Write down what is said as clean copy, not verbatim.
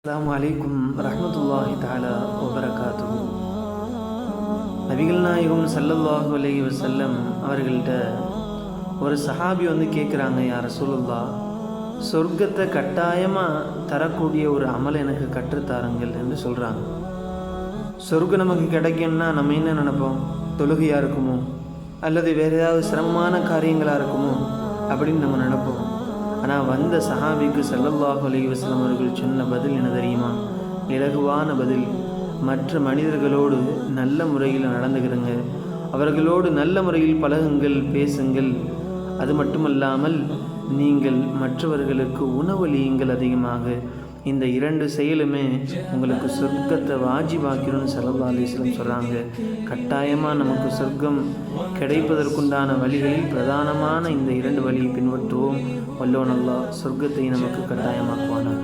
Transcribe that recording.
அஸ்ஸலாமு அலைக்கும் வரஹ்மத்துல்லாஹி தஆலா வபரகாத்துஹு. நபிகள் நாயகம் ஸல்லல்லாஹு அலைஹி வஸல்லம் அவர்கள்ட்ட ஒரு சஹாபி கேட்குறாங்க, யா ரசூலுல்லாஹ், சொர்க்கத்தை கட்டாயமாக தரக்கூடிய ஒரு அமலை எனக்கு கற்றுத்தாருங்கள் என்று சொல்கிறாங்க. சொர்க்கம் நமக்கு கிடைக்கும்னா நம்ம என்ன நினைப்போம்? தொழுகையாக இருக்குமோ, அல்லது வேறு ஏதாவது சிரமமான காரியங்களாக இருக்குமோ அப்படின்னு நம்ம நினைப்போம். ஆனால் வந்த சஹாபிக்கு ஸல்லல்லாஹு அலைஹி வஸல்லம் அவர்கள் சொன்ன பதில் என்ன தெரியுமா? இலகுவான பதில். மற்ற மனிதர்களோடு நல்ல முறையில் நடந்துக்கிறங்க, அவர்களோடு நல்ல முறையில் பழகுங்கள், பேசுங்கள். அது மட்டுமல்லாமல் நீங்கள் மற்றவர்களுக்கு உணவளியுங்கள் அதிகமாக. இந்த இரண்டு செயலுமே உங்களுக்கு சொர்க்கத்தை வாஜிபாக்கிடும்னு ஸல்லல்லாஹு அலைஹி வஸல்லம் சொல்கிறாங்க. கட்டாயமாக நமக்கு சொர்க்கம் கிடைப்பதற்குண்டான வழிகளில் பிரதானமான இந்த இரண்டு வழியை பின்பற்றுவோம். வல்லோன் அல்லாஹ் சொர்க்கத்தை நமக்கு கட்டாயமாக்குவானாக.